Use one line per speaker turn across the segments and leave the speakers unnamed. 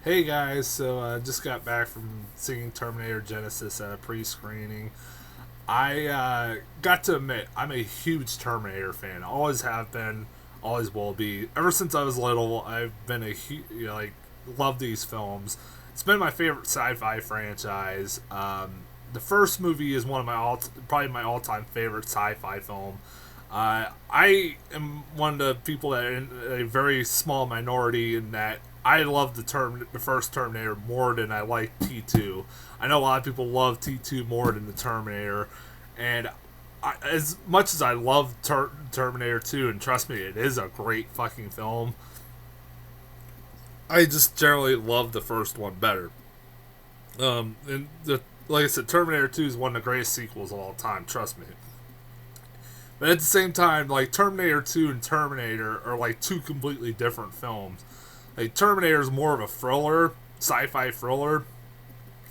Hey guys, so I just got back from seeing Terminator Genisys at a pre-screening. I got to admit, I'm a huge Terminator fan. Always have been, always will be. Ever since I was little, I've been love these films. It's been my favorite sci-fi franchise. The first movie is one of probably my all-time favorite sci-fi film. I am one of the people that are in a very small minority in that I love the first Terminator more than I like T2. I know a lot of people love T2 more than the Terminator, and as much as I love Terminator 2, and trust me, it is a great fucking film. I just generally love the first one better. And like I said, Terminator 2 is one of the greatest sequels of all time. Trust me. But at the same time, like Terminator 2 and Terminator are like two completely different films. Like Terminator is more of a thriller, sci-fi thriller,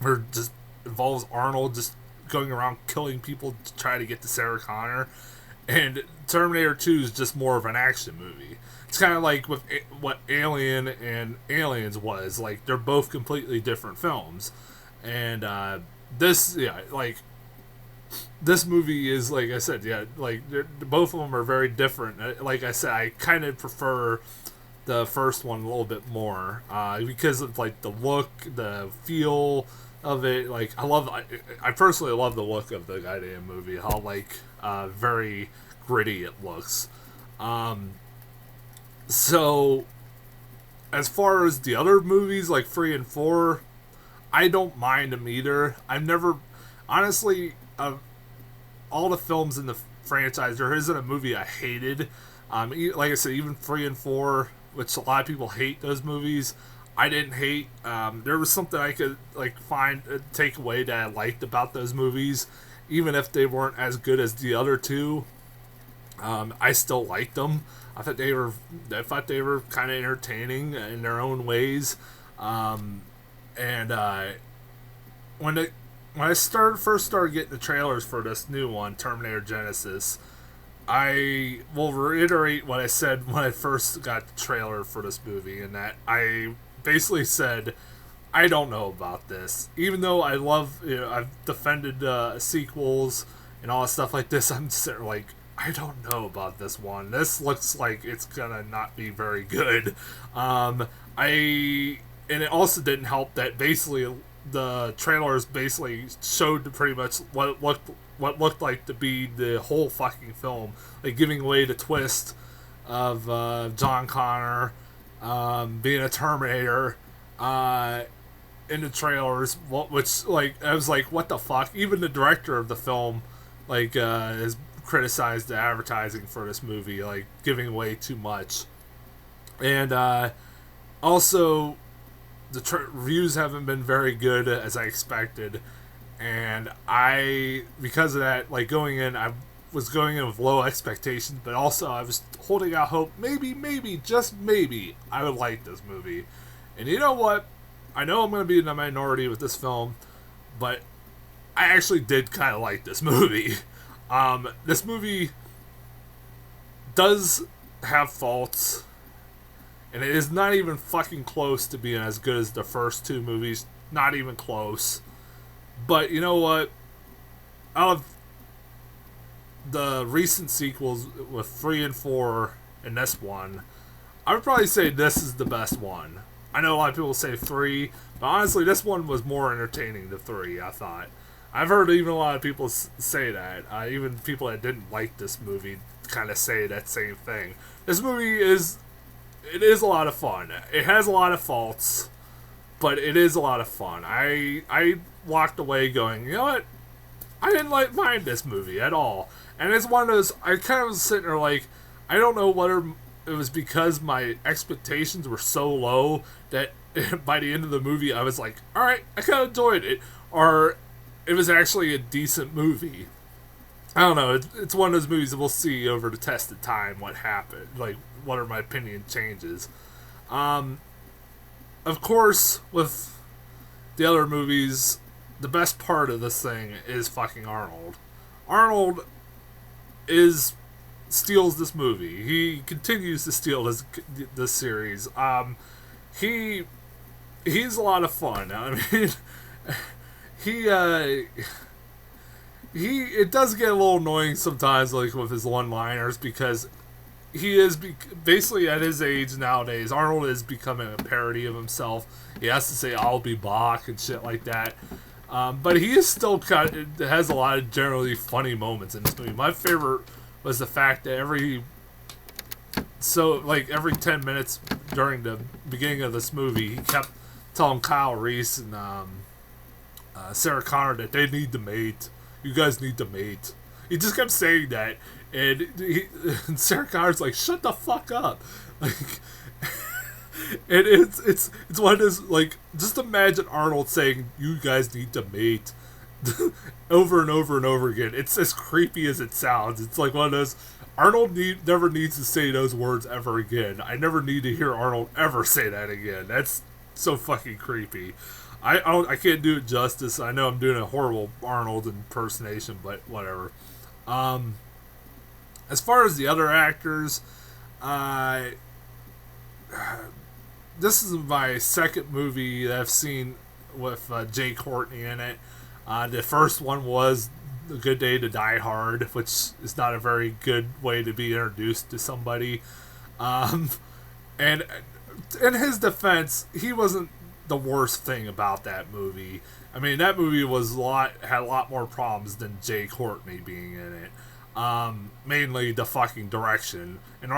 where it just involves Arnold just going around killing people to try to get to Sarah Connor, and Terminator 2 is just more of an action movie. It's kind of like with what Alien and Aliens was. Like they're both completely different films, and this movie is like I said, yeah, like both of them are very different. Like I said, I kind of prefer the first one a little bit more because of like the look, the feel of it. Like I personally love the look of the goddamn movie. How very gritty it looks. So as far as the other movies like 3 and 4, I don't mind them either. I've never honestly all the films in the franchise, there isn't a movie I hated. Like I said, even 3 and 4, which a lot of people hate those movies, I didn't hate. There was something I could like find take away that I liked about those movies, even if they weren't as good as the other two. I still liked them. I thought they were kind of entertaining in their own ways. And when it when I first started getting the trailers for this new one, Terminator Genisys, I will reiterate what I said when I first got the trailer for this movie, and that I basically said, I don't know about this. Even though I've defended sequels and all stuff like this, I'm sitting like, I don't know about this one. This looks like it's gonna not be very good. And it also didn't help that basically the trailers basically showed pretty much what looked like to be the whole fucking film, like giving away the twist of John Connor being a Terminator in the trailers, which like I was like, what the fuck? Even the director of the film has criticized the advertising for this movie, like giving away too much, and also the reviews haven't been very good as I expected, and because of that, like going in, I was going in with low expectations, but also I was holding out hope, maybe, just maybe, I would like this movie. And you know what? I know I'm going to be in the minority with this film, but I actually did kind of like this movie. This movie does have faults, and it is not even fucking close to being as good as the first two movies. Not even close. But you know what? Out of the recent sequels with 3 and 4 and this one, I would probably say this is the best one. I know a lot of people say 3, but honestly, this one was more entertaining than 3, I thought. I've heard even a lot of people say that. Even people that didn't like this movie kind of say that same thing. This movie is a lot of fun. It has a lot of faults, but it is a lot of fun. I walked away going, you know what? I didn't mind this movie at all. And it's one of those, I kind of was sitting there like, I don't know whether it was because my expectations were so low that by the end of the movie I was like, alright, I kind of enjoyed it. Or it was actually a decent movie. I don't know. It's one of those movies that we'll see over the test of time what happened. Like, what are my opinion changes. Of course, with the other movies, the best part of this thing is fucking Arnold. Arnold steals this movie. He continues to steal this series. He he's a lot of fun. I mean, he it does get a little annoying sometimes, like with his one-liners, because he is basically at his age nowadays. Arnold is becoming a parody of himself. He has to say "I'll be back" and shit like that. But he is still has a lot of generally funny moments in this movie. My favorite was the fact that every 10 minutes during the beginning of this movie, he kept telling Kyle Reese and Sarah Connor that they need to mate. You guys need to mate. He just kept saying that, and Sarah Connor's like, "Shut the fuck up!" Like, and it's one of those, like, just imagine Arnold saying, "You guys need to mate," over and over and over again. It's as creepy as it sounds. It's like one of those. Arnold never needs to say those words ever again. I never need to hear Arnold ever say that again. That's so fucking creepy. I can't do it justice. I know I'm doing a horrible Arnold impersonation, but whatever. As far as the other actors, this is my second movie that I've seen with Jay Courtney in it. The first one was A Good Day to Die Hard, which is not a very good way to be introduced to somebody. And in his defense, he wasn't the worst thing about that movie. I mean, that movie had a lot more problems than Jay Courtney being in it. Mainly the fucking direction. And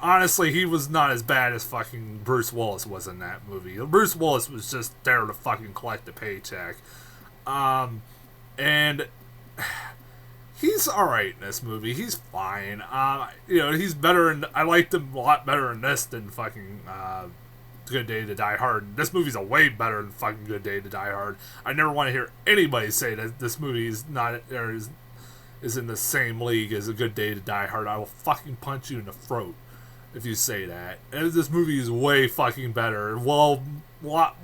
honestly, he was not as bad as fucking Bruce Willis was in that movie. Bruce Willis was just there to fucking collect a paycheck. And he's alright in this movie. He's fine. He's better I liked him a lot better in this than fucking Good Day to Die Hard. This movie's a way better than fucking Good Day to Die Hard. I never want to hear anybody say that this movie is not is in the same league as A Good Day to Die Hard. I will fucking punch you in the throat if you say that. And this movie is way fucking better. Well, lot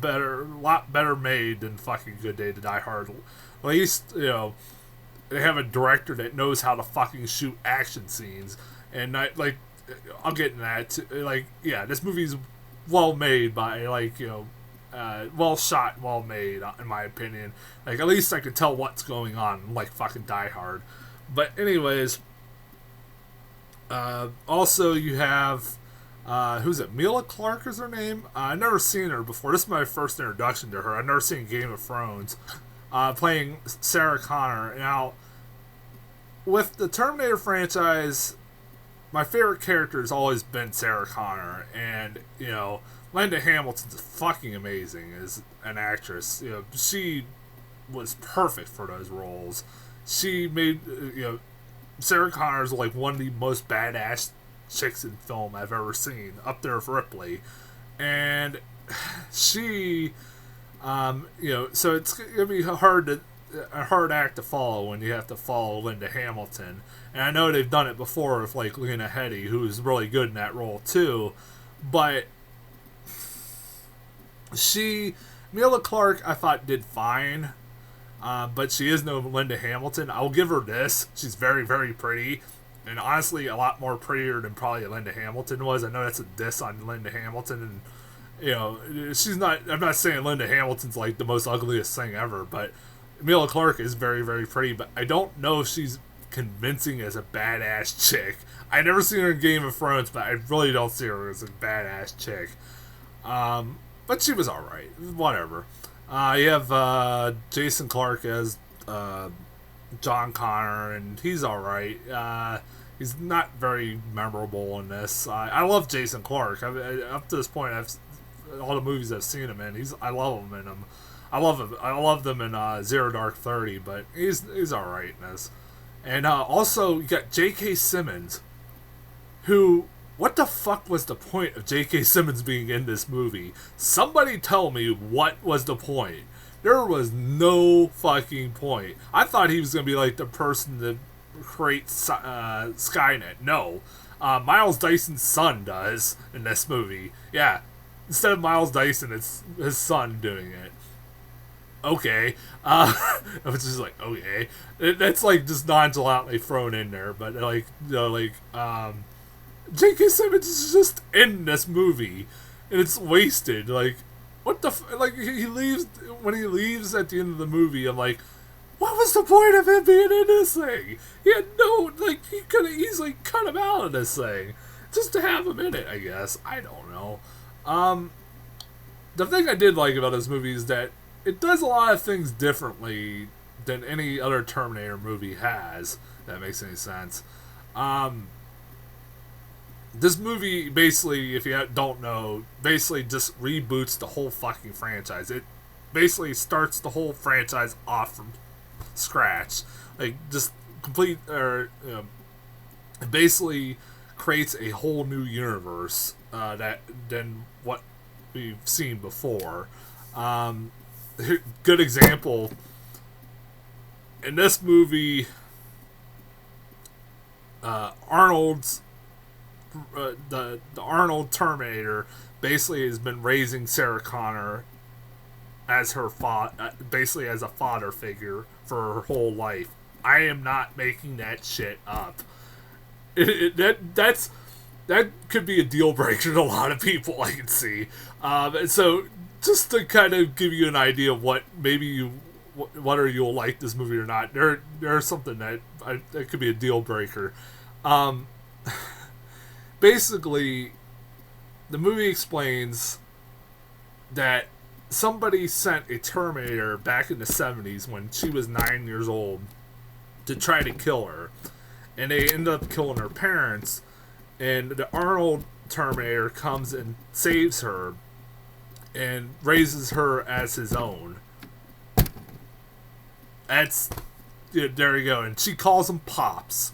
better made than fucking Good Day to Die Hard. At least, they have a director that knows how to fucking shoot action scenes. And I'll get into that too. This movie's well made by, well shot, well made, in my opinion. At least I can tell what's going on, like fucking Die Hard. But anyways, also you have, who's it? Mila Clarke is her name? I've never seen her before. This is my first introduction to her. I've never seen Game of Thrones. Playing Sarah Connor. Now, with the Terminator franchise, my favorite character has always been Sarah Connor, and Linda Hamilton's fucking amazing as an actress. She was perfect for those roles. She made Sarah Connor's like one of the most badass chicks in film I've ever seen, up there with Ripley, and she, so it's gonna be a hard act to follow when you have to follow Linda Hamilton. And I know they've done it before with like Lena Headey, who's really good in that role too. But Mila Clarke, I thought did fine. But she is no Linda Hamilton. I'll give her this. She's very, very pretty. And honestly, a lot more prettier than probably Linda Hamilton was. I know that's a diss on Linda Hamilton. And, she's not, I'm not saying Linda Hamilton's like the most ugliest thing ever. But Mila Clarke is very, very pretty. But I don't know if she's convincing as a badass chick. I never seen her in Game of Thrones, but I really don't see her as a badass chick. But she was alright. Whatever. You have Jason Clarke as John Connor, and he's alright. He's not very memorable in this. I love Jason Clarke. Up to this point, all the movies I've seen him in, I love him in them. I love them in Zero Dark 30, but he's alright in this. And also, you got J.K. Simmons, who, what the fuck was the point of J.K. Simmons being in this movie? Somebody tell me what was the point. There was no fucking point. I thought he was going to be like the person that creates Skynet. No. Miles Dyson's son does in this movie. Yeah. Instead of Miles Dyson, it's his son doing it. Okay. Which is like, okay. That's like just nonchalantly thrown in there. But J.K. Simmons is just in this movie. And it's wasted. Like, what the like he leaves when he leaves at the end of the movie. I'm like, what was the point of him being in this thing? He had no like he could have easily cut him out of this thing just to have him in it. I guess I don't know. The thing I did like about this movie is that it does a lot of things differently than any other Terminator movie has. If that makes any sense. This movie basically, if you don't know, basically just reboots the whole fucking franchise. It basically starts the whole franchise off from scratch, like just complete, or it basically creates a whole new universe that than what we've seen before. Good example in this movie, Arnold's the Arnold Terminator basically has been raising Sarah Connor as her basically as a fodder figure for her whole life. I am not making that shit up. That could be a deal breaker to a lot of people, I can see. And so just to kind of give you an idea of what maybe whether you'll like this movie or not, there's something that could be a deal breaker. Basically, the movie explains that somebody sent a Terminator back in the 70s when she was 9 years old to try to kill her. And they ended up killing her parents. And the Arnold Terminator comes and saves her and raises her as his own. That's... Yeah, there you go. And she calls him Pops.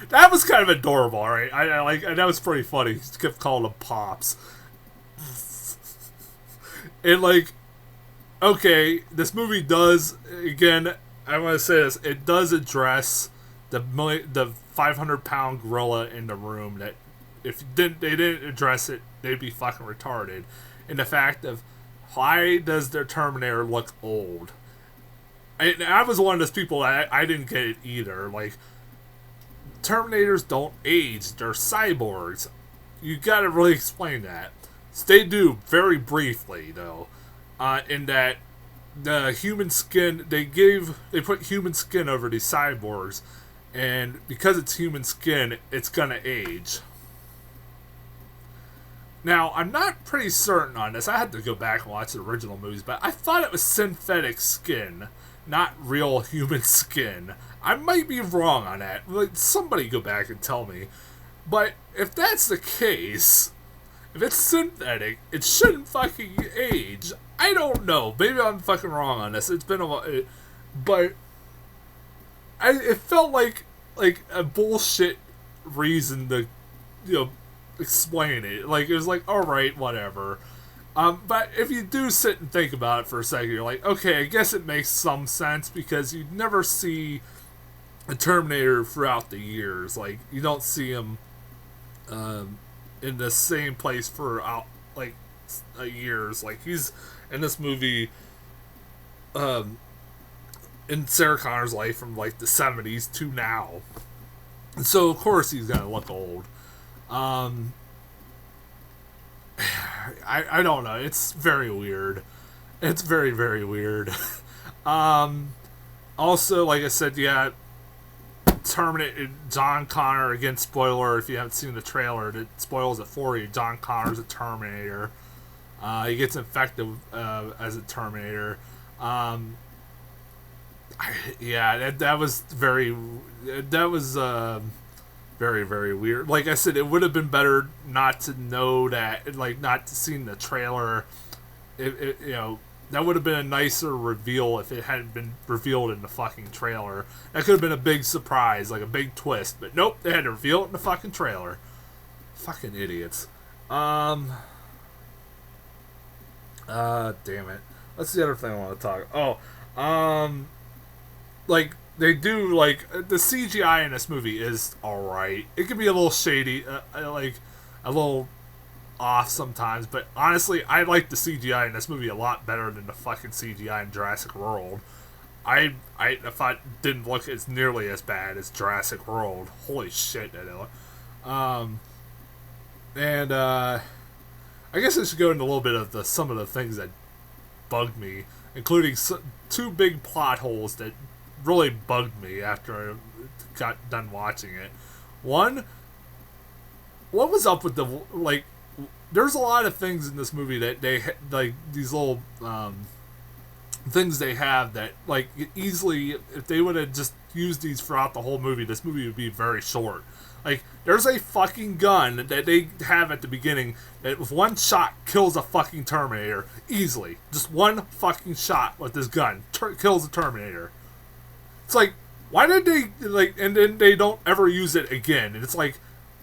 That was kind of adorable, right? I like, and that was pretty funny. He kept calling him Pops. And like, okay, this movie does, again, I want to say this, it does address the 500-pound gorilla in the room that if they didn't address it, they'd be fucking retarded. And the fact of, why does their Terminator look old? I was one of those people that I didn't get it either. Like, Terminators don't age. They're cyborgs. You gotta really explain that. So they do, very briefly, though. In that the human skin, they put human skin over these cyborgs. And because it's human skin, it's gonna age. Now, I'm not pretty certain on this. I had to go back and watch the original movies, but I thought it was synthetic skin, not real human skin. I might be wrong on that. Like, somebody go back and tell me. But if that's the case, if it's synthetic, it shouldn't fucking age. I don't know. Maybe I'm fucking wrong on this. It's been a while. But it felt like a bullshit reason to, explain it. Like, it was like, alright, whatever. But if you do sit and think about it for a second, you're like, okay, I guess it makes some sense because you never see a Terminator throughout the years. Like, you don't see him in the same place for years. Like, he's in this movie in Sarah Connor's life from like the 70s to now. And so of course he's gonna look old. I don't know. It's very weird. It's very, very weird. Also, like I said, yeah, Terminator John Connor, again, spoiler if you haven't seen the trailer, it spoils it for you. John Connor's a Terminator. He gets infected as a Terminator. That was very very, very weird. Like I said, it would have been better not to know that, like, not to see the trailer. That would have been a nicer reveal if it hadn't been revealed in the fucking trailer. That could have been a big surprise, like a big twist. But nope, they had to reveal it in the fucking trailer. Fucking idiots. Damn it. What's the other thing I want to talk? Like, they do, like, the CGI in this movie is alright. It can be a little shady, like, a little off sometimes, but honestly, I like the CGI in this movie a lot better than the fucking CGI in Jurassic World. I thought it didn't look as nearly as bad as Jurassic World. Holy shit, that it looked. I guess I should go into a little bit of some of the things that bugged me, including two big plot holes that really bugged me after I got done watching it. One, what was up with the, like, there's a lot of things in this movie that they, like, these little things they have that, like, easily, if they would have just used these throughout the whole movie, this movie would be very short. Like, there's a fucking gun that they have at the beginning that with one shot kills a fucking Terminator easily. Just one fucking shot with this gun kills a Terminator. It's like, why did they, like, and then they don't ever use it again. And it's like,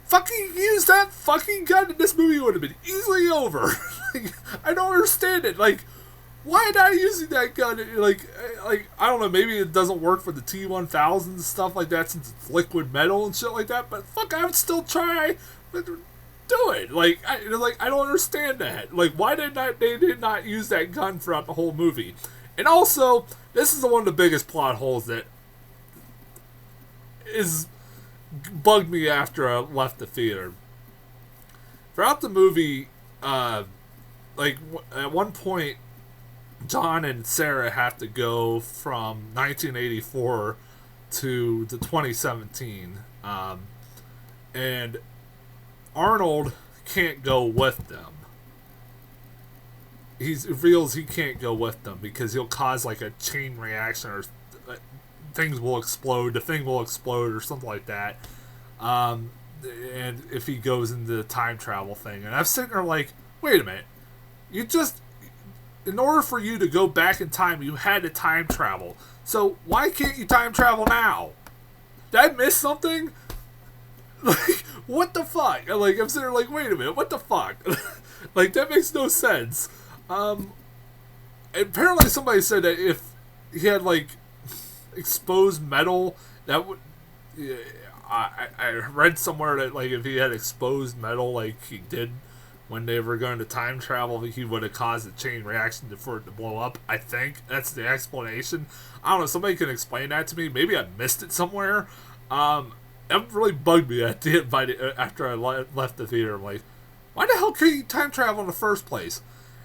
fucking use that fucking gun and this movie would have been easily over. Like, I don't understand it. Like, why not using that gun? Like, I don't know, maybe it doesn't work for the T-1000 and stuff like that since it's liquid metal and shit like that, but fuck, I would still try to do it. Like, I don't understand that. Like, why they did not use that gun throughout the whole movie? And also, this is one of the biggest plot holes that is bugged me after I left the theater. Throughout the movie, like, at one point, John and Sarah have to go from 1984 to the 2017, and Arnold can't go with them. He reveals he can't go with them because he'll cause like a chain reaction or things will explode. The thing will explode or something like that. And if he goes into the time travel thing, and I'm sitting there like, wait a minute, you just. In order for you to go back in time, you had to time travel. So why can't you time travel now? Did I miss something? Like, what the fuck? Like, I'm sitting there like, wait a minute, what the fuck? Like, that makes no sense. Apparently somebody said that if he had, like, exposed metal, that would... Yeah, I read somewhere that, like, if he had exposed metal like he did when they were going to time travel, he would have caused a chain reaction for it to blow up. I think that's the explanation. I don't know. Somebody can explain that to me. Maybe I missed it somewhere. It really bugged me at the end after I left the theater. I'm like, why the hell could you time travel in the first place?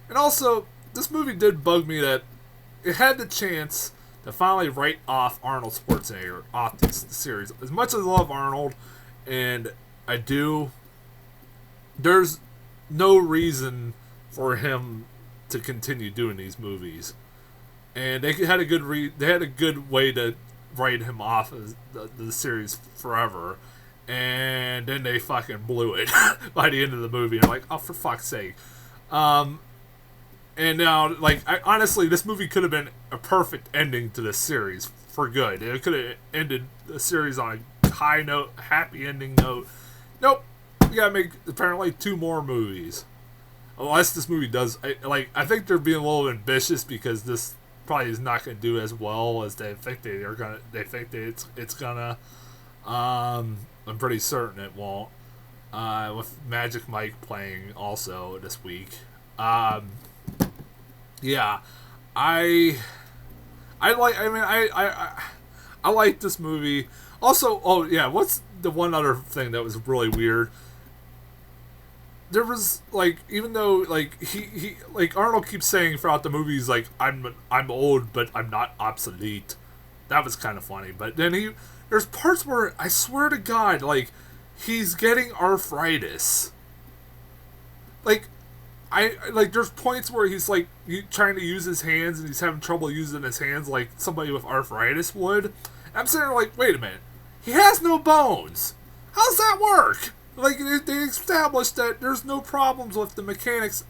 And also, this movie did bug me that it had the chance to finally write off Arnold Schwarzenegger off this series. As much as I love Arnold, and I do, there's no reason for him to continue doing these movies, and they had a good way to write him off as the series forever, and then they fucking blew it by the end of the movie. And I'm like, oh, for fuck's sake. And now, like, honestly, this movie could have been a perfect ending to this series for good. It could have ended the series on a high note, happy ending note. Nope. You gotta make apparently 2 more movies, unless this movie does. I think they're being a little ambitious because this probably is not going to do as well as they think they're gonna. They think that it's gonna. I'm pretty certain it won't. With Magic Mike playing also this week. Yeah, I like this movie. Also, oh yeah, what's the one other thing that was really weird? There was, like, even though, like, he like, Arnold keeps saying throughout the movies, like, I'm old, but I'm not obsolete. That was kind of funny. But then there's parts where, I swear to God, like, he's getting arthritis. Like, there's points where he's, like, trying to use his hands, and he's having trouble using his hands like somebody with arthritis would. And I'm sitting there like, wait a minute. He has no bones. How's that work? Like, they established that there's no problems with the mechanics.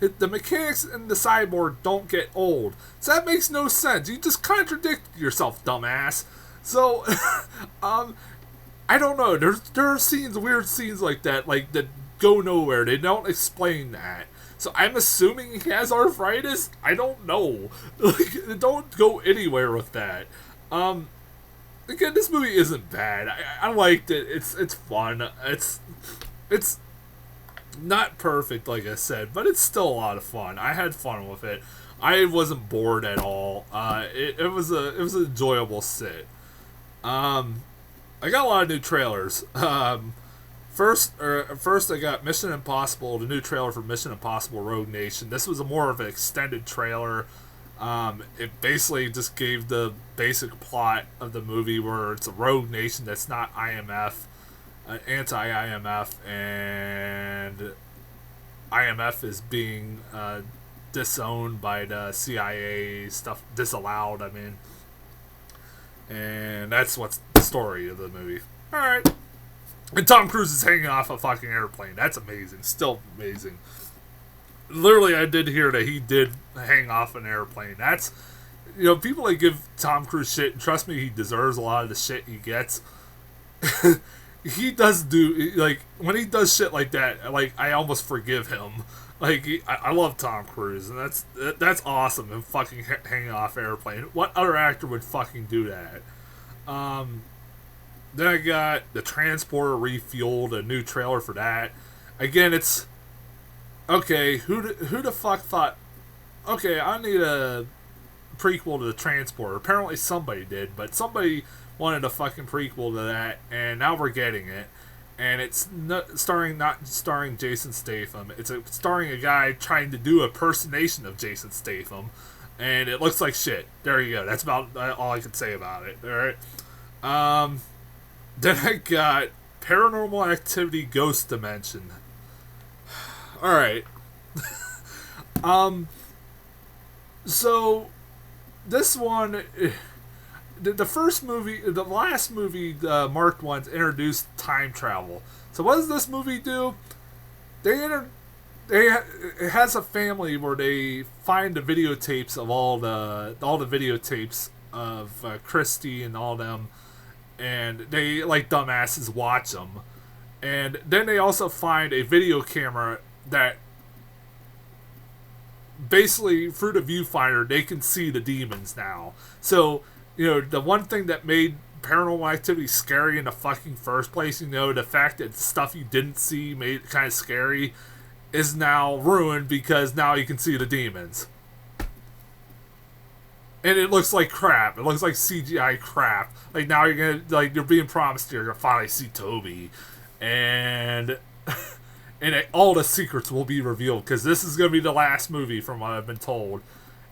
The mechanics in the cyborg don't get old. So that makes no sense. You just contradicted yourself, dumbass. So, I don't know. There are scenes, weird scenes like that go nowhere. They don't explain that. So I'm assuming he has arthritis? I don't know. Like, don't go anywhere with that. Again, this movie isn't bad. I liked it. It's fun. It's not perfect, like I said, but it's still a lot of fun. I had fun with it. I wasn't bored at all. It was an enjoyable sit. I got a lot of new trailers. First I got Mission Impossible, the new trailer for Mission Impossible Rogue Nation. This was a more of an extended trailer. It basically just gave the basic plot of the movie, where it's a rogue nation that's not IMF, anti-IMF, and IMF is being disowned by the CIA, stuff disallowed, I mean. And that's what's the story of the movie. Alright. And Tom Cruise is hanging off a fucking airplane. That's amazing. Still amazing. Literally, I did hear that he did hang off an airplane. That's, people that give Tom Cruise shit, and trust me, he deserves a lot of the shit he gets. He does do, like, when he does shit like that, like, I almost forgive him. Like, I love Tom Cruise, and that's awesome, him fucking hanging off airplane. What other actor would fucking do that? Then I got the Transporter Refueled, a new trailer for that. Again, it's, okay, who the fuck thought, okay, I need a prequel to the Transporter. Apparently somebody did, but somebody wanted a fucking prequel to that, and now we're getting it. And it's not starring Jason Statham. It's starring a guy trying to do a impersonation of Jason Statham, and it looks like shit. There you go. That's about all I can say about it. All right. Then I got Paranormal Activity Ghost Dimension. All right. So this one, the first movie, the last movie, the marked ones, introduced time travel. So what does this movie do? It has a family where they find the videotapes of all the videotapes of Christie and all them, and they, like dumbasses, watch them. And then they also find a video camera that basically, through the viewfinder, they can see the demons now. So, the one thing that made Paranormal Activity scary in the fucking first place, the fact that stuff you didn't see made it kind of scary, is now ruined because now you can see the demons. And it looks like crap. It looks like CGI crap. Like, now you're being promised you're gonna finally see Toby. And all the secrets will be revealed, because this is gonna be the last movie from what I've been told.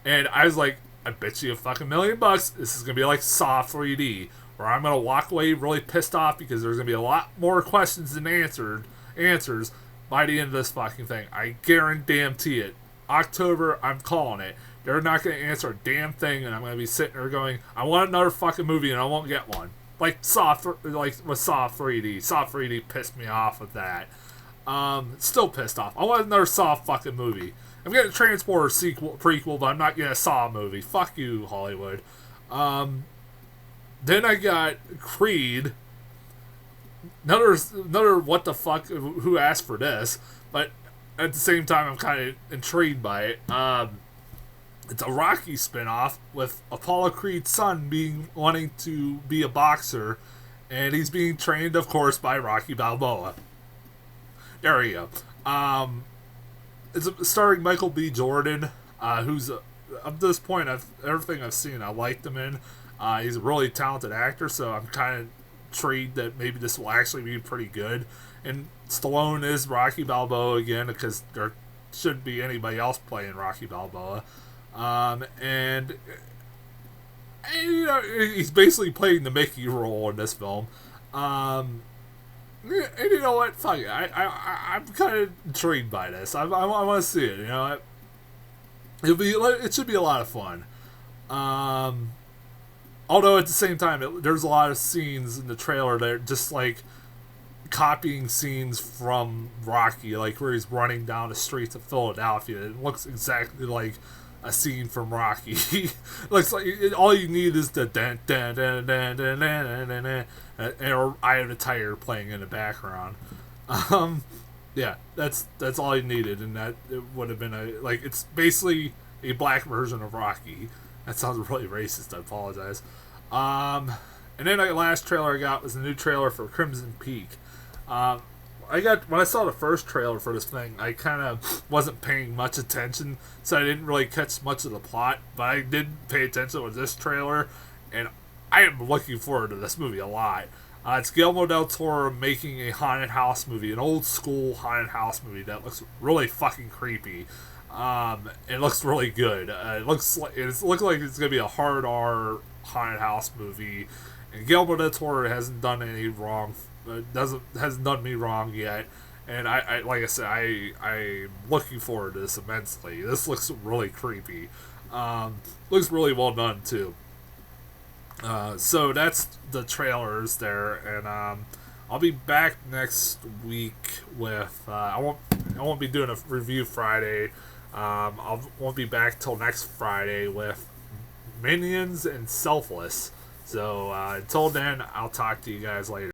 And I was like, I bet you $1 million this is gonna be like Saw 3D, where I'm gonna walk away really pissed off because there's gonna be a lot more questions than answers by the end of this fucking thing. I guarantee it. October, I'm calling it. They're not gonna answer a damn thing, and I'm gonna be sitting there going, I want another fucking movie, and I won't get one. Like with Saw 3D. Saw 3D pissed me off with that. Still pissed off. I want another Saw fucking movie. I'm getting a Transporter prequel, but I'm not getting a Saw movie. Fuck you, Hollywood. Then I got Creed. Another what the fuck, who asked for this? But at the same time, I'm kind of intrigued by it. It's a Rocky spinoff with Apollo Creed's son wanting to be a boxer, and he's being trained, of course, by Rocky Balboa. There we go. It's starring Michael B. Jordan, who's up to this point, everything I've seen, I liked him in. He's a really talented actor, so I'm kind of intrigued that maybe this will actually be pretty good. And Stallone is Rocky Balboa again, because there shouldn't be anybody else playing Rocky Balboa. And he's basically playing the Mickey role in this film. And you know what? Fuck it. I'm kind of intrigued by this. I want to see it. It should be a lot of fun. Although at the same time, there's a lot of scenes in the trailer that are just like copying scenes from Rocky, like where he's running down the streets of Philadelphia. It looks exactly like a scene from Rocky. Looks like all you need is the dan dan dan dan dan dan dan dan, or Eye of the Tiger playing in the background. Yeah, that's all you needed, and that it would have been it's basically a black version of Rocky. That sounds really racist. I apologize. And then the last trailer I got was the new trailer for Crimson Peak. When I saw the first trailer for this thing, I kind of wasn't paying much attention, so I didn't really catch much of the plot, but I did pay attention with this trailer, and I am looking forward to this movie a lot. It's Guillermo del Toro making a haunted house movie, an old school haunted house movie that looks really fucking creepy. It looks really good. It looks like it's gonna be a hard R haunted house movie, and Guillermo del Toro hasn't done any wrong. Hasn't done me wrong yet. And I like I said, I'm looking forward to this immensely. This looks really creepy. Looks really well done too. So that's the trailers there, and I'll be back next week with I won't be doing a review Friday. I won't be back till next Friday with Minions and Selfless. So until then, I'll talk to you guys later.